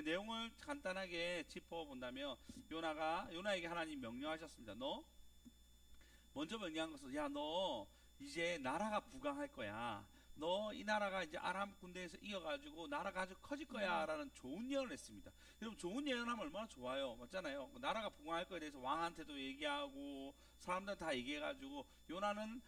내용을 간단하게 짚어본다면 요나에게 하나님 명령하셨습니다. 너 먼저 명령한 것은 야 너 이제 나라가 부강할 거야. 너 이 나라가 이제 아람 군대에서 이어가지고 나라가 아주 커질 거야 라는 좋은 예언을 했습니다. 여러분 좋은 예언하면 얼마나 좋아요. 맞잖아요. 나라가 부강할 거에 대해서 왕한테도 얘기하고 사람들 다 얘기해가지고 요나는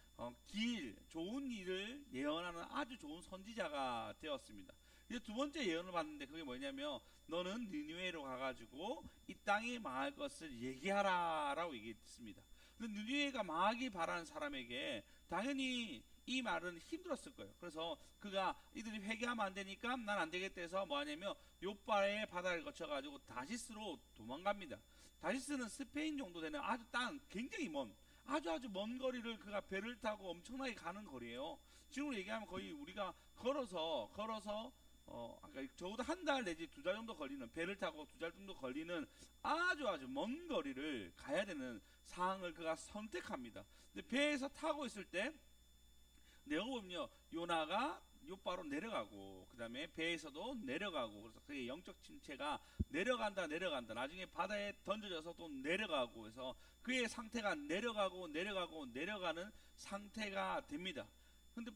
좋은 일을 예언하는 아주 좋은 선지자가 되었습니다. 이제 두 번째 예언을 받는데 그게 뭐냐면 너는 니느웨로 가가지고 이 땅이 망할 것을 얘기하라 라고 얘기했습니다. 근데 니느웨가 망하기 바라는 사람에게 당연히 이 말은 힘들었을 거예요. 그래서 그가 이들이 회개하면 안 되니까 난 안 되겠다 해서 뭐 하냐면 요바의 바다를 거쳐가지고 다시스로 도망갑니다. 다시스는 스페인 정도 되는 아주 굉장히 아주 먼 거리를 그가 배를 타고 엄청나게 가는 거리예요. 지금으로 얘기하면 거의 우리가 걸어서 적어도 한 달 내지 두 달 정도 걸리는, 배를 타고 두 달 정도 걸리는 아주 먼 거리를 가야 되는 상황을 그가 선택합니다. 근데 배에서 타고 있을 때 내가 보면요, 요나가 요바로 내려가고 그 다음에 배에서도 내려가고, 그래서 그의 영적 침체가 내려간다 나중에 바다에 던져져서 또 내려가고 해서 그의 상태가 내려가는 상태가 됩니다. 근데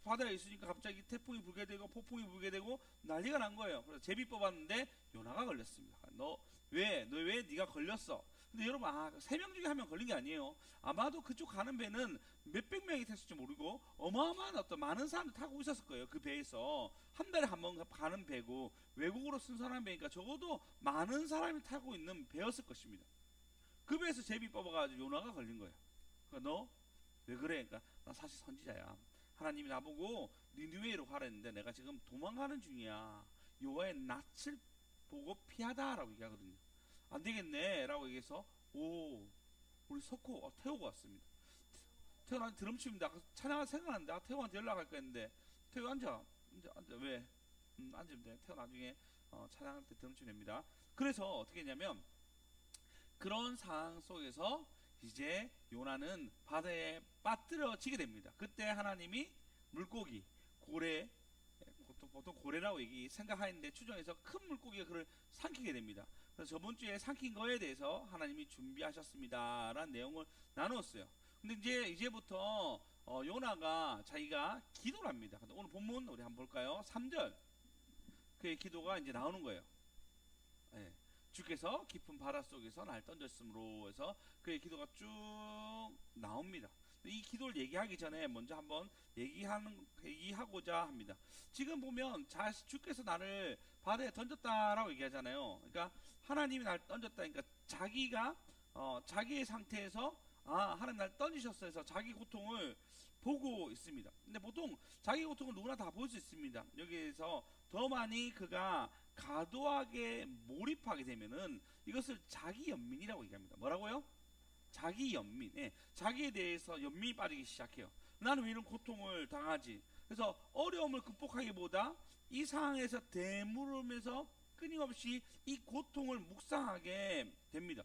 바다에 있으니까 갑자기 태풍이 불게 되고 폭풍이 불게 되고 난리가 난 거예요. 그래서 제비 뽑았는데 요나가 걸렸습니다. 너 왜 네가 걸렸어? 근데 여러분, 세 명 중에 한 명 걸린 게 아니에요. 아마도 그쪽 가는 배는 몇백 명이 탔을지 모르고 어마어마한 많은 사람들 타고 있었을 거예요. 그 배에서 한 달에 한 번 가는 배고 외국으로 순선한 배니까 적어도 많은 사람이 타고 있는 배였을 것입니다. 그 배에서 제비 뽑아가지고 요나가 걸린 거예요. 그러니까 너 왜 그래? 그러니까 나 사실 선지자야. 하나님이 나보고 니느웨로 가라 했는데 내가 지금 도망가는 중이야. 여호와의 낯을 보고 피하다라고 얘기하거든요. 안 되겠네 라고 얘기해서 우리 석호 태호가 왔습니다. 태호한테 드럼 칩니다. 찬양할 생각하는데 태호한테 연락할 거 했는데 태호 앉아 왜? 앉으면 돼. 태호 나중에 찬양할 때 드럼 치면 됩니다. 그래서 어떻게 했냐면 그런 상황 속에서 이제 요나는 바다에 빠뜨려지게 됩니다. 그때 하나님이 물고기, 고래, 보통 고래라고 생각하는데 추정해서 큰 물고기가 그를 삼키게 됩니다. 그래서 저번 주에 삼킨 거에 대해서 하나님이 준비하셨습니다 라는 내용을 나누었어요. 근데 이제부터 요나가 자기가 기도를 합니다. 오늘 본문 우리 한번 볼까요? 3절 그의 기도가 이제 나오는 거예요. 네. 주께서 깊은 바다 속에서 날 던졌으므로 해서 그의 기도가 쭉 나옵니다. 이 기도를 얘기하기 전에 먼저 한번 얘기하고자 합니다. 지금 보면 주께서 나를 바다에 던졌다라고 얘기하잖아요. 그러니까 하나님이 날 던졌다니까 자기가 자기의 상태에서 하나님 날 던지셨어 해서 자기 고통을 보고 있습니다. 근데 보통 자기 고통을 누구나 다 볼 수 있습니다. 여기에서 더 많이 그가 과도하게 몰입하게 되면은 이것을 자기 연민이라고 얘기합니다. 뭐라고요? 자기 연민. 자기에 대해서 연민이 빠지기 시작해요. 나는 왜 이런 고통을 당하지? 그래서 어려움을 극복하기보다 이 상황에서 되물으면서 끊임없이 이 고통을 묵상하게 됩니다.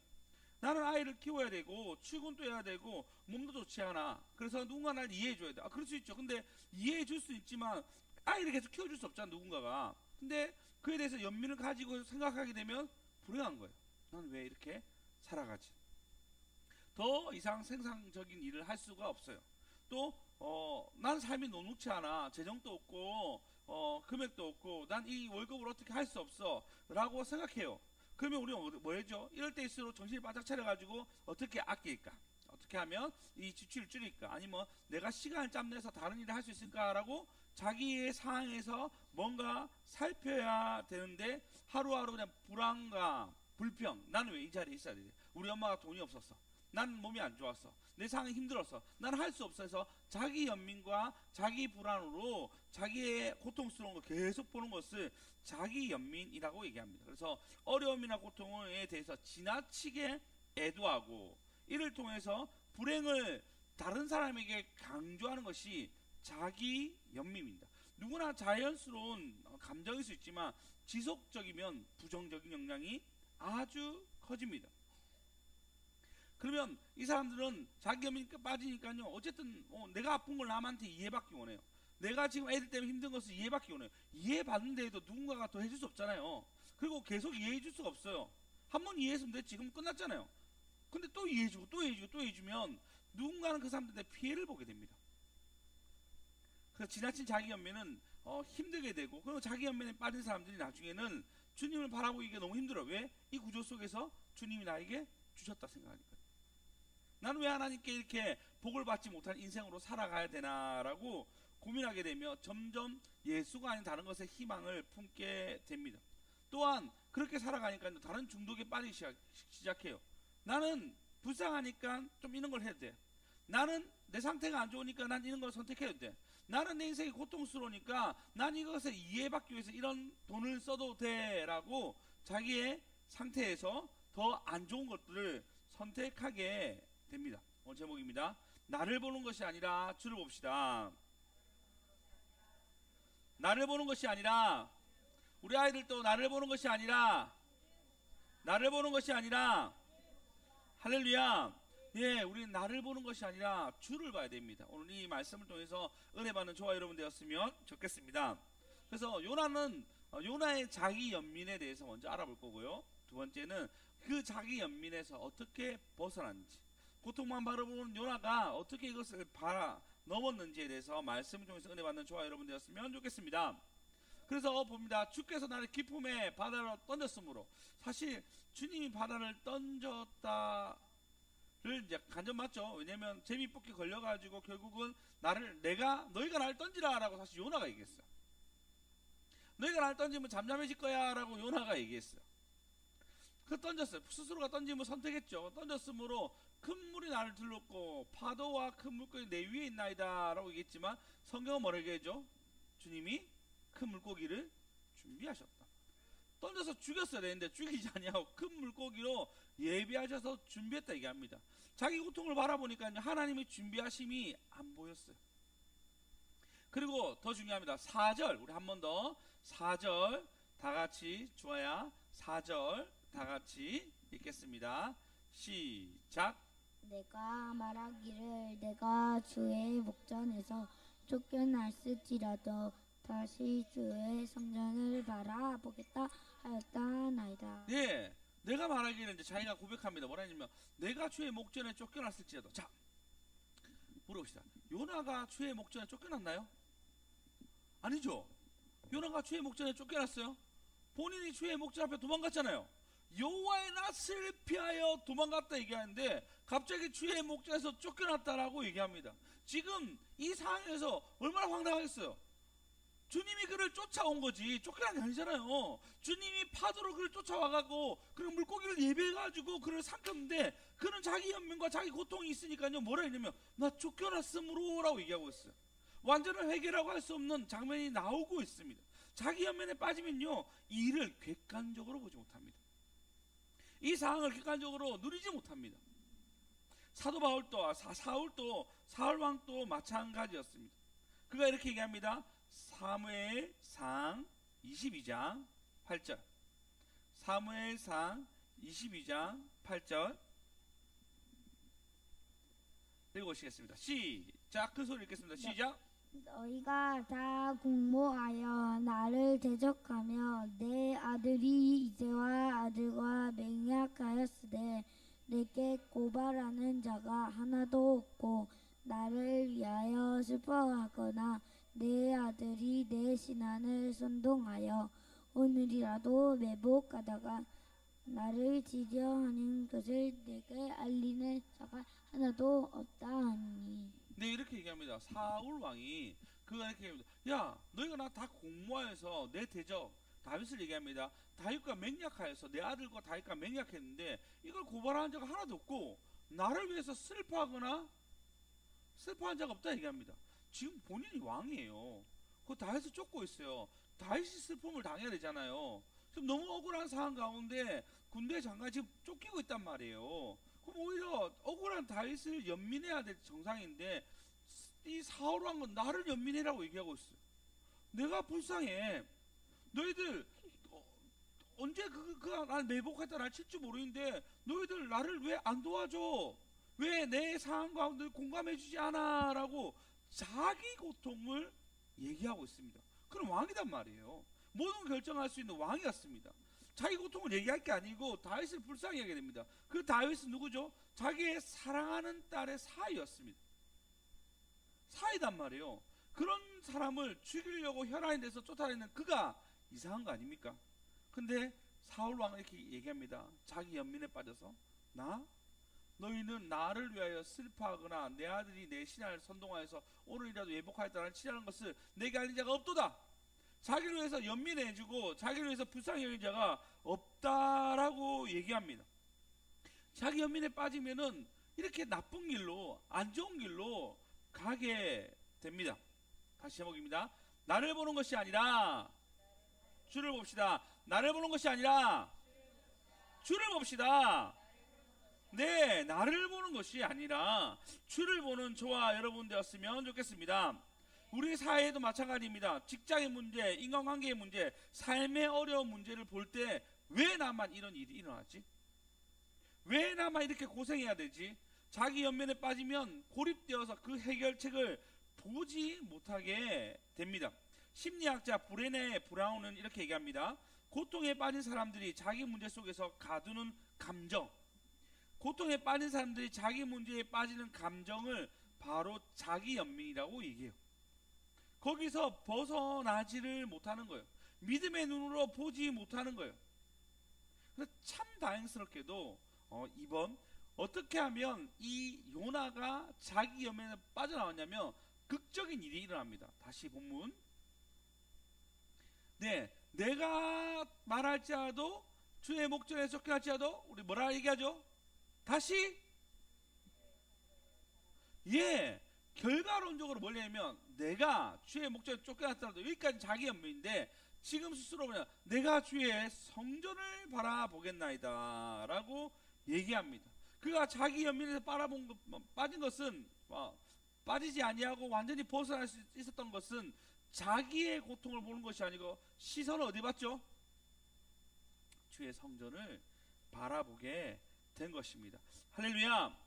나는 아이를 키워야 되고 출근도 해야 되고 몸도 좋지 않아. 그래서 누군가 날 이해해 줘야 돼. 그럴 수 있죠. 근데 이해해 줄 수 있지만 아이를 계속 키워줄 수 없잖아, 누군가가. 근데 그에 대해서 연민을 가지고 생각하게 되면 불행한 거예요. 나는 왜 이렇게 살아가지? 더 이상 생산적인 일을 할 수가 없어요. 또 난 삶이 녹록치 않아. 재정도 없고 금액도 없고 난 이 월급을 어떻게 할 수 없어 라고 생각해요. 그러면 우리가 뭐 해죠? 이럴 때일수록 정신을 바짝 차려가지고 어떻게 아낄까? 어떻게 하면 이 지출을 줄일까? 아니면 내가 시간을 짬내서 다른 일을 할 수 있을까라고 자기의 상황에서 뭔가 살펴야 되는데 하루하루 그냥 불안과 불평. 나는 왜 이 자리에 있어야 되지? 우리 엄마가 돈이 없었어. 나는 몸이 안 좋았어. 내 상황이 힘들었어. 나는 할 수 없어서 자기 연민과 자기 불안으로 자기의 고통스러운 걸 계속 보는 것을 자기 연민이라고 얘기합니다. 그래서 어려움이나 고통에 대해서 지나치게 애도하고 이를 통해서 불행을 다른 사람에게 강조하는 것이 자기 연민입니다. 누구나 자연스러운 감정일 수 있지만 지속적이면 부정적인 영향이 아주 커집니다. 그러면 이 사람들은 자기 연민이 빠지니까요, 어쨌든 내가 아픈 걸 남한테 이해받기 원해요. 내가 지금 애들 때문에 힘든 것을 이해받기 원해요. 이해받는 데에도 누군가가 더 해줄 수 없잖아요. 그리고 계속 이해해 줄 수가 없어요. 한 번 이해했으면 됐지. 지금 끝났잖아요. 근데 또 이해해주고 또 이해해주고 또 이해해주면 누군가는 그 사람들한테 피해를 보게 됩니다. 그래서 지나친 자기 연민은 힘들게 되고, 그리고 자기 연민에 빠진 사람들이 나중에는 주님을 바라보기가 너무 힘들어. 왜? 이 구조 속에서 주님이 나에게 주셨다 생각하니까. 나는 왜 하나님께 이렇게 복을 받지 못한 인생으로 살아가야 되나라고 고민하게 되며 점점 예수가 아닌 다른 것에 희망을 품게 됩니다. 또한 그렇게 살아가니까 다른 중독에 빠지기 시작해요. 나는 불쌍하니까 좀 이런 걸 해도 돼. 나는 내 상태가 안 좋으니까 난 이런 걸 선택해도 돼. 나는 내 인생이 고통스러우니까 난 이것을 이해받기 위해서 이런 돈을 써도 돼 라고 자기의 상태에서 더 안 좋은 것들을 선택하게 됩니다. 오늘 제목입니다. 나를 보는 것이 아니라 주를 봅시다. 나를 보는 것이 아니라, 우리 아이들도 나를 보는 것이 아니라, 나를 보는 것이 아니라, 할렐루야. 예, 우리는 나를 보는 것이 아니라 주를 봐야 됩니다. 오늘 이 말씀을 통해서 은혜 받는 저와 여러분 되었으면 좋겠습니다. 그래서 요나의 자기 연민에 대해서 먼저 알아볼 거고요. 두 번째는 그 자기 연민에서 어떻게 벗어났는지, 고통만 바라보는 요나가 어떻게 이것을 넘었는지에 대해서 말씀을 통해서 은혜 받는 저와 여러분 되었으면 좋겠습니다. 그래서 봅니다. 주께서 나를 기쁨의 바다로 던졌으므로, 사실 주님이 바다를 던졌다를 이제 간접 맞죠. 왜냐면 재미뽑기 걸려가지고 결국은 너희가 나를 던지라라고 사실 요나가 얘기했어요. 너희가 나를 던지면 잠잠해질 거야라고 요나가 얘기했어요. 그 던졌어요. 스스로가 던짐을 선택했죠. 던졌으므로 큰 물이 나를 둘렀고 파도와 큰 물고기 내 위에 있나이다 라고 얘기했지만, 성경은 뭐라고 얘기하죠? 주님이 큰 물고기를 준비하셨다. 던져서 죽였어야 되는데 죽이지 아니하고 큰 물고기로 예비하셔서 준비했다 얘기합니다. 자기 고통을 바라보니까 하나님의 준비하심이 안 보였어요. 그리고 더 중요합니다. 4절, 우리 한 번 더 4절 다같이, 주아야 4절 다같이 읽겠습니다. 시작. 내가 말하기를 내가 주의 목전에서 쫓겨났을지라도 다시 주의 성전을 바라보겠다 하였다나이다. 예, 내가 말하기를 이제 자기가 고백합니다. 뭐라 하냐면 내가 주의 목전에 쫓겨났을지라도. 자, 물어봅시다. 요나가 주의 목전에 쫓겨났나요? 아니죠. 요나가 주의 목전에 쫓겨났어요? 본인이 주의 목전 앞에 도망갔잖아요. 여호와의 낯을 피하여 도망갔다 얘기하는데 갑자기 주의 목전에서 쫓겨났다라고 얘기합니다. 지금 이 상황에서 얼마나 황당하겠어요. 주님이 그를 쫓아온 거지 쫓겨난 게 아니잖아요. 주님이 파도로 그를 쫓아와가고 그리고 물고기를 예배해가지고 그를 삼켰는데, 그는 자기 연민과 자기 고통이 있으니까요 뭐라 했냐면 나 쫓겨났으므로 라고 얘기하고 있어요. 완전한 회개라고 할 수 없는 장면이 나오고 있습니다. 자기 연민에 빠지면요 이 일을 객관적으로 보지 못합니다. 이 상황을 객관적으로 누리지 못합니다. 사도 바울도 사울 왕도 마찬가지였습니다. 그가 이렇게 얘기합니다. 사무엘상 22장 8절. 사무엘상 22장 8절 읽어보시겠습니다. 시작. 큰 소리 읽겠습니다. 시작. 너희가 다 공모하여 나를 대적하며 내 아들이 이새와 아들과 맹약하였으되 내게 고발하는 자가 하나도 없고 나를 위하여 슬퍼하거나 내 아들이 내 신앙을 선동하여 오늘이라도 매복하다가 나를 지려하는 것을 내게 알리는 자가 하나도 없다 하니. 네, 이렇게 얘기합니다. 사울 왕이 그가 이렇게 얘기합니다. 야, 너희가 나 다 공모해서 내 대적 다윗을 얘기합니다. 다윗과 맹약하여서 내 아들과 다윗과 맹약했는데 이걸 고발하는 자가 하나도 없고 나를 위해서 슬퍼하거나 슬퍼한 자가 없다 얘기합니다. 지금 본인이 왕이에요. 그 다윗을 쫓고 있어요. 다윗이 슬픔을 당해야 되잖아요. 지금 너무 억울한 상황 가운데 군대 장관이 지금 쫓기고 있단 말이에요. 그럼 오히려 억울한 다윗을 연민해야 될 정상인데 이 사울 왕은 나를 연민해라고 얘기하고 있어요. 내가 불쌍해. 너희들 언제 날 매복했다 날 칠 줄 모르는데 너희들 나를 왜 안 도와줘? 왜 내 상황 가운데 공감해주지 않아? 라고 자기 고통을 얘기하고 있습니다. 그럼 왕이단 말이에요. 모든 결정할 수 있는 왕이었습니다. 자기 고통을 얘기할 게 아니고 다윗을 불쌍히 하게 됩니다. 그 다윗은 누구죠? 자기의 사랑하는 딸의 사위였습니다. 사위단 말이에요. 그런 사람을 죽이려고 혈안이 돼서 쫓아내는 그가 이상한 거 아닙니까? 근데 사울 왕은 이렇게 얘기합니다. 자기 연민에 빠져서 너희는 나를 위하여 슬퍼하거나 내 아들이 내 신하를 선동하여서 오늘이라도 예복하였다는 치라는 것을 내게 알린 자가 없도다. 자기를 위해서 연민해주고 자기를 위해서 불쌍히 여긴 자가 없다라고 얘기합니다. 자기 연민에 빠지면은 이렇게 나쁜 길로, 안 좋은 길로 가게 됩니다. 다시 제목입니다. 나를 보는 것이 아니라 주를 봅시다. 나를 보는 것이 아니라 주를 봅시다. 네, 나를 보는 것이 아니라 주를 보는 저와 여러분 되었으면 좋겠습니다. 우리 사회에도 마찬가지입니다. 직장의 문제, 인간관계의 문제, 삶의 어려운 문제를 볼 때 왜 나만 이런 일이 일어나지? 왜 나만 이렇게 고생해야 되지? 자기 연민에 빠지면 고립되어서 그 해결책을 보지 못하게 됩니다. 심리학자 브레네 브라운은 이렇게 얘기합니다. 고통에 빠진 사람들이 자기 문제 속에서 가두는 감정, 고통에 빠진 사람들이 자기 문제에 빠지는 감정을 바로 자기 연민이라고 얘기해요. 거기서 벗어나지를 못하는 거예요. 믿음의 눈으로 보지 못하는 거예요. 그래서 참 다행스럽게도 이번 어떻게 하면 이 요나가 자기 연민에 빠져나왔냐면 극적인 일이 일어납니다. 다시 본문. 네, 내가 말할지라도 주의 목전에 쫓겨날지라도 우리 뭐라 얘기하죠? 다시 결과론적으로 뭐냐면 내가 주의 목전에 쫓겨났더라도 여기까지 자기 연민인데 지금 스스로 그냥 내가 주의 성전을 바라보겠나이다 라고 얘기합니다. 그가 자기 연민에서 빠진 것은 빠지지 아니하고 완전히 벗어날 수 있었던 것은 자기의 고통을 보는 것이 아니고 시선을 어디 봤죠? 주의 성전을 바라보게 된 것입니다. 할렐루야.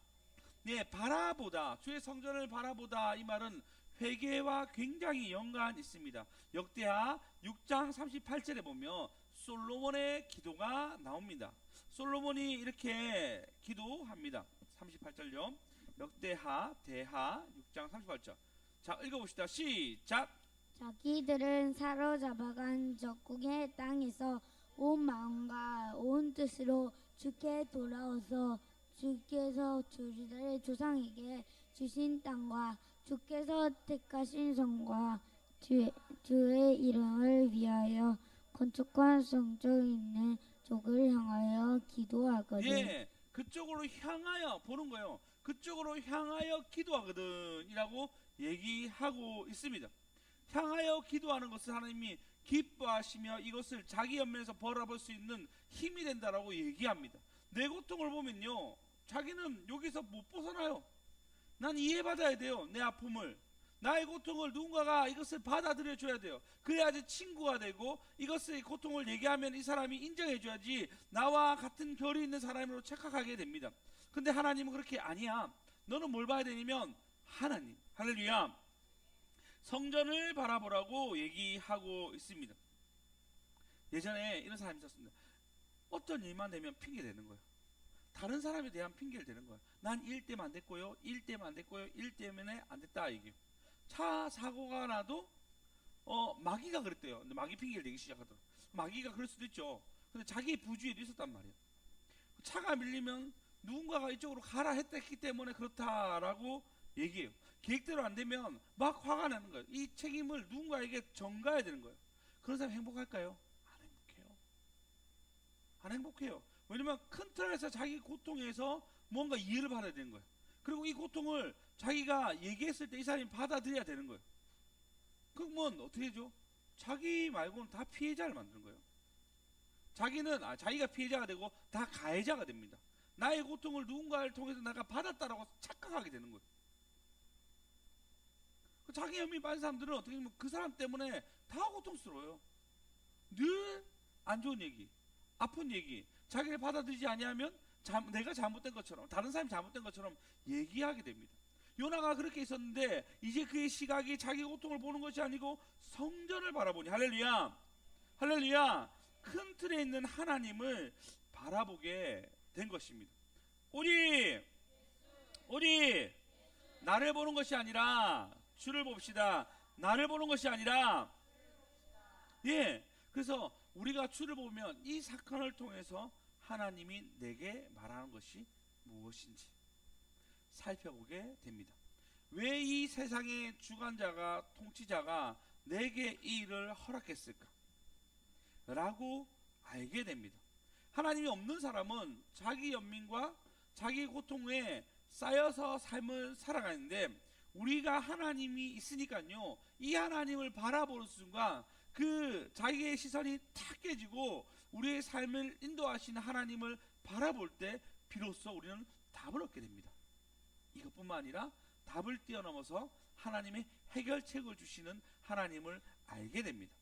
네, 바라보다, 주의 성전을 바라보다 이 말은 회개와 굉장히 연관이 있습니다. 역대하 6장 38절에 보면 솔로몬의 기도가 나옵니다. 솔로몬이 이렇게 기도합니다. 38절요. 역대하 대하 6장 38절. 자, 읽어봅시다. 시작. 자기들은 사로잡아간 적국의 땅에서 온 마음과 온 뜻으로 주께 돌아와서 주께서 주의 조상에게 주신 땅과 주께서 택하신 성과 주의 이름을 위하여 건축한 성전이 있는 쪽을 향하여 기도하거든. 예, 그쪽으로 향하여 보는 거예요. 그쪽으로 향하여 기도하거든 이라고 얘기하고 있습니다. 향하여 기도하는 것을 하나님이 기뻐하시며 이것을 자기 연민에서 바라볼 수 있는 힘이 된다라고 얘기합니다. 내 고통을 보면요, 자기는 여기서 못 벗어나요. 난 이해받아야 돼요. 내 아픔을, 나의 고통을 누군가가 이것을 받아들여 줘야 돼요. 그래야지 친구가 되고 이것의 고통을 얘기하면 이 사람이 인정해 줘야지 나와 같은 결이 있는 사람으로 착각하게 됩니다. 근데 하나님은 그렇게 아니야. 너는 뭘 봐야 되냐면 하나님, 할렐루야, 성전을 바라보라고 얘기하고 있습니다. 예전에 이런 사람이 있었습니다. 어떤 일만 되면 핑계 대는 거예요. 다른 사람에 대한 핑계를 대는 거예요. 난 일 때문에 안 됐고요, 일 때문에 안 됐고요, 일 때문에 안 됐다 이게. 차 사고가 나도 마귀가 그랬대요. 근데 마귀 핑계를 대기 시작하더라고요. 마귀가 그럴 수도 있죠. 근데 자기의 부주의도 있었단 말이에요. 차가 밀리면 누군가가 이쪽으로 가라 했기 때문에 그렇다라고 얘기해요. 계획대로 안 되면 막 화가 나는 거예요. 이 책임을 누군가에게 전가해야 되는 거예요. 그런 사람 행복할까요? 안 행복해요. 안 행복해요. 왜냐면 큰 틀에서 자기 고통에서 뭔가 이해를 받아야 되는 거예요. 그리고 이 고통을 자기가 얘기했을 때 이 사람이 받아들여야 되는 거예요. 그러면 어떻게 해줘? 자기 말고는 다 피해자를 만드는 거예요. 자기가 피해자가 되고 다 가해자가 됩니다. 나의 고통을 누군가를 통해서 내가 받았다라고 착각하게 되는 거예요. 자기 연민이 빠진 사람들은 어떻게 보면 그 사람 때문에 다 고통스러워요. 늘 안 좋은 얘기, 아픈 얘기, 자기를 받아들이지 아니하면 내가 잘못된 것처럼, 다른 사람이 잘못된 것처럼 얘기하게 됩니다. 요나가 그렇게 있었는데 이제 그의 시각이 자기 고통을 보는 것이 아니고 성전을 바라보니, 할렐루야, 할렐루야, 큰 틀에 있는 하나님을 바라보게 된 것입니다. 우리 나를 보는 것이 아니라 주를 봅시다. 나를 보는 것이 아니라, 예, 그래서 우리가 주를 보면 이 사건을 통해서 하나님이 내게 말하는 것이 무엇인지 살펴보게 됩니다. 왜 이 세상의 주관자가, 통치자가 내게 이 일을 허락했을까? 라고 알게 됩니다. 하나님이 없는 사람은 자기 연민과 자기 고통에 쌓여서 삶을 살아가는데, 우리가 하나님이 있으니까요, 이 하나님을 바라보는 순간 그 자기의 시선이 탁 깨지고 우리의 삶을 인도하시는 하나님을 바라볼 때 비로소 우리는 답을 얻게 됩니다. 이것뿐만 아니라 답을 뛰어넘어서 하나님의 해결책을 주시는 하나님을 알게 됩니다.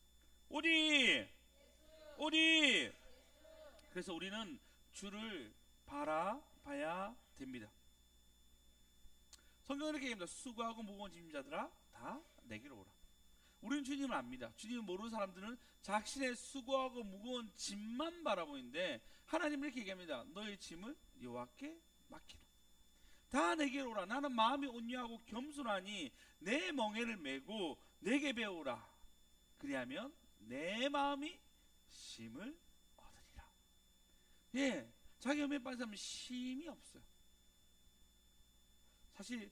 그래서 우리는 주를 바라봐야 됩니다. 성경은 이렇게 얘기합니다. 수고하고 무거운 짐진 자들아 다 내게로 오라. 우리는 주님을 압니다. 주님을 모르는 사람들은 자신의 수고하고 무거운 짐만 바라보는데, 하나님은 이렇게 얘기합니다. 너의 짐을 여호와께 맡기라. 다 내게로 오라. 나는 마음이 온유하고 겸손하니 내 멍에를 메고 내게 배우라. 그리하면 내 마음이 쉼을 얻으리라. 예, 자기 연민에 빠진 사람은 쉼이 없어요. 사실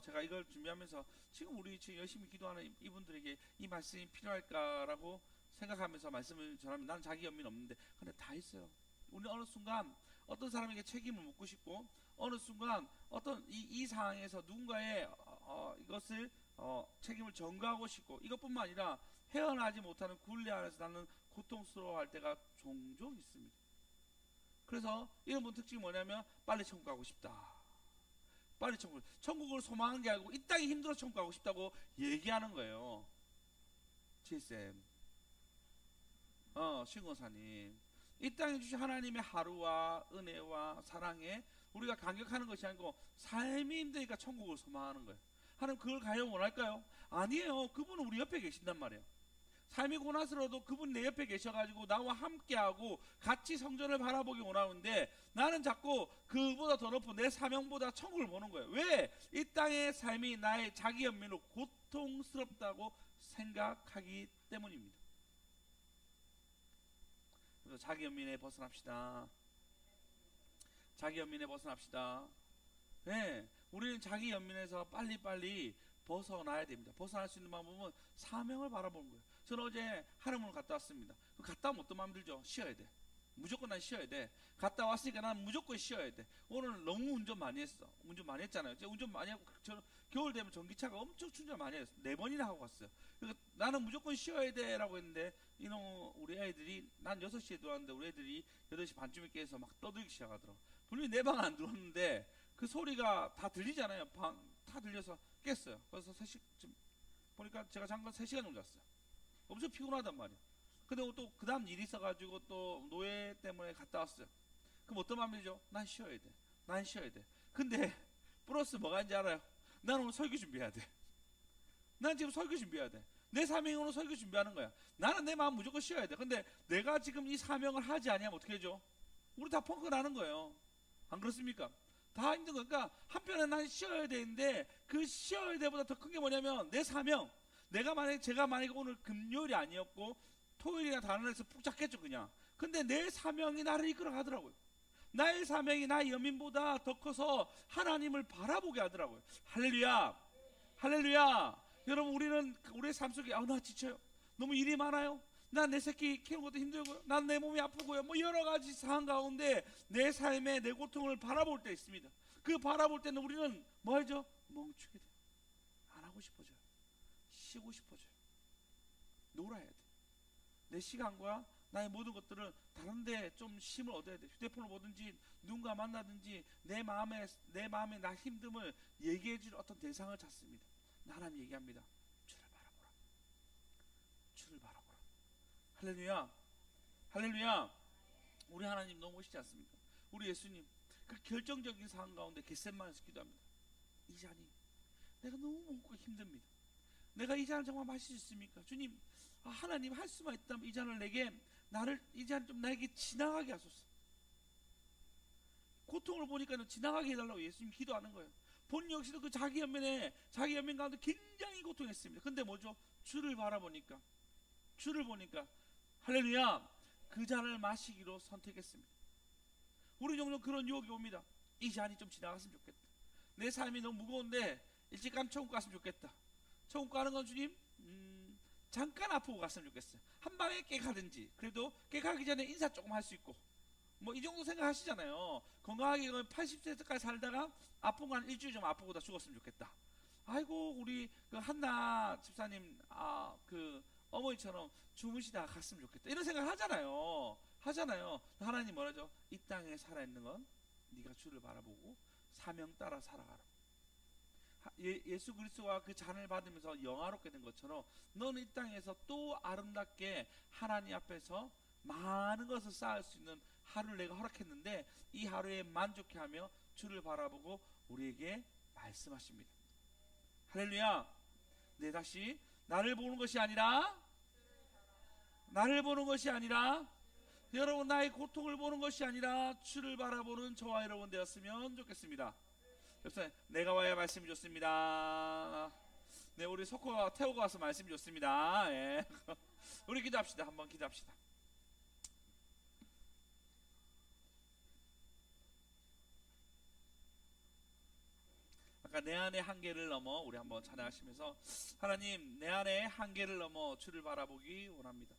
제가 이걸 준비하면서 지금 우리 지금 열심히 기도하는 이분들에게 이 말씀이 필요할까라고 생각하면서 말씀을 전하면, 나는 자기 연민 없는데, 근데 다 있어요. 우리는 어느 순간 어떤 사람에게 책임을 묻고 싶고, 어느 순간 어떤 이 상황에서 누군가의 이것을 책임을 전가하고 싶고, 이것뿐만 아니라 헤어나지 못하는 굴레 안에서 나는 고통스러워할 때가 종종 있습니다. 그래서 이런 분 특징이 뭐냐면, 빨리 천국 가고 싶다. 빨리 천국을 소망하는 게 아니고 이 땅이 힘들어서 천국 가고 싶다고 얘기하는 거예요. 칠쌤, 신고사님, 이 땅에 주신 하나님의 하루와 은혜와 사랑에 우리가 감격하는 것이 아니고 삶이 힘드니까 천국을 소망하는 거예요. 하나님 그걸 과연 원할까요? 아니에요. 그분은 우리 옆에 계신단 말이에요. 삶이 고난스러워도 그분 내 옆에 계셔가지고 나와 함께하고 같이 성전을 바라보기 원하는데, 나는 자꾸 그보다 더 높은 내 사명보다 천국을 보는 거예요. 왜? 이 땅의 삶이 나의 자기 연민으로 고통스럽다고 생각하기 때문입니다. 그래서 자기 연민에 벗어납시다. 자기 연민에 벗어납시다. 네, 우리는 자기 연민에서 빨리빨리 벗어나야 됩니다. 벗어날 수 있는 방법은 사명을 바라보는 거예요. 저는 어제 하늘문을 갔다 왔습니다. 갔다 오면 어떤 마음 들죠? 쉬어야 돼. 무조건 난 쉬어야 돼. 갔다 왔으니까 난 무조건 쉬어야 돼. 오늘 너무 운전 많이 했어. 운전 많이 했잖아요. 제가 운전 많이 하고, 저는 겨울 되면 전기차가 엄청 충전 많이 했어요. 4번이나 하고 갔어요. 그러니까 나는 무조건 쉬어야 돼 라고 했는데, 이놈 우리 애들이, 난 6시에 들어왔는데 우리 애들이 8시 반쯤에 깨서 막 떠들기 시작하더라고. 분명히 내 방 안 들어왔는데 그 소리가 다 들리잖아요. 다 들려서 깼어요. 그래서 3시쯤 보니까 제가 잠깐 3시간 정도 잤어요. 엄청 피곤하단 말이에요. 근데 또 그 다음 일이 있어가지고 또 노예 때문에 갔다 왔어요. 그럼 어떤 마음이죠? 난 쉬어야 돼. 난 쉬어야 돼. 근데 플러스 뭐가 있는지 알아요? 난 오늘 설교 준비해야 돼. 난 지금 설교 준비해야 돼. 내 사명이 오늘 설교 준비하는 거야. 나는 내 마음 무조건 쉬어야 돼. 근데 내가 지금 이 사명을 하지 아니하면 어떻게 해줘? 우리 다 펑크 나는 거예요. 안 그렇습니까? 다 힘든 거니까 한편에 난 쉬어야 되는데, 그 쉬어야 돼보다 더 큰 게 뭐냐면 내 사명. 제가 만약에 오늘 금요일이 아니었고 토요일이나 다른 날에서 푹 잤겠죠 그냥. 근데 내 사명이 나를 이끌어 가더라고요. 나의 사명이 나의 연민보다 더 커서 하나님을 바라보게 하더라고요. 할렐루야, 할렐루야. 여러분, 우리는 우리의 삶 속에 나 지쳐요, 너무 일이 많아요, 난 내 새끼 키우는 것도 힘들고요, 난 내 몸이 아프고요, 뭐 여러 가지 상황 가운데 내 삶의 내 고통을 바라볼 때 있습니다. 그 바라볼 때는 우리는 뭐 하죠? 멈추게 돼요. 안 하고 싶어져요. 쉬고 싶어져요. 놀아야 돼. 내 시간과 나의 모든 것들은 다른데 좀 쉼을 얻어야 돼. 휴대폰을 보든지 누군가 만나든지 내 마음에 나 힘듦을 얘기해줄 어떤 대상을 찾습니다. 하나님 얘기합니다. 주를 바라보라. 주를 바라보라. 할렐루야, 할렐루야. 우리 하나님 너무 멋있지 않습니까? 우리 예수님 그 결정적인 상황 가운데 겟세마네에서 기도합니다. 이 잔이 내가 너무 먹고 힘듭니다. 내가 이 잔을 정말 마실 수 있습니까? 주님, 하나님 할 수만 있다면 이 잔을 내게 나를 이제 좀 나에게 지나가게 하소서. 고통을 보니까 지나가게 해달라고 예수님 기도하는 거예요. 본 역시도 그 자기 연민 가운데 굉장히 고통했습니다. 근데 뭐죠? 주를 바라보니까, 주를 보니까 할렐루야, 그 잔을 마시기로 선택했습니다. 우리 종종 그런 유혹이 옵니다. 이 잔이 좀 지나갔으면 좋겠다. 내 삶이 너무 무거운데 일찍 천국 갔으면 좋겠다. 천국 가는 건 주님, 잠깐 아프고 갔으면 좋겠어요. 한 방에 깨가든지, 그래도 깨가기 전에 인사 조금 할 수 있고, 뭐 이 정도 생각하시잖아요. 건강하게 80세까지 살다가 아픈 거 한 일주일 좀 아프고 다 죽었으면 좋겠다. 아이고 우리 그 한나 집사님 그 어머니처럼 주무시다 갔으면 좋겠다. 이런 생각 하잖아요. 하나님 뭐라죠? 이 땅에 살아있는 건 네가 주를 바라보고 사명 따라 살아가라. 예수 그리스도가 그 잔을 받으면서 영화롭게 된 것처럼 너는 이 땅에서 또 아름답게 하나님 앞에서 많은 것을 쌓을 수 있는 하루를 내가 허락했는데 이 하루에 만족해하며 주를 바라보고 우리에게 말씀하십니다. 할렐루야. 네, 다시 나를 보는 것이 아니라 여러분 나의 고통을 보는 것이 아니라 주를 바라보는 저와 여러분 되었으면 좋겠습니다. 그래서 내가 와야 말씀이 좋습니다. 네, 우리 석호가 태우고 와서 말씀이 좋습니다. 예. 우리 기도합시다. 한번 기도합시다. 아까 내 안의 한계를 넘어 우리 한번 찬양하시면서 하나님 내 안의 한계를 넘어 주를 바라보기 원합니다.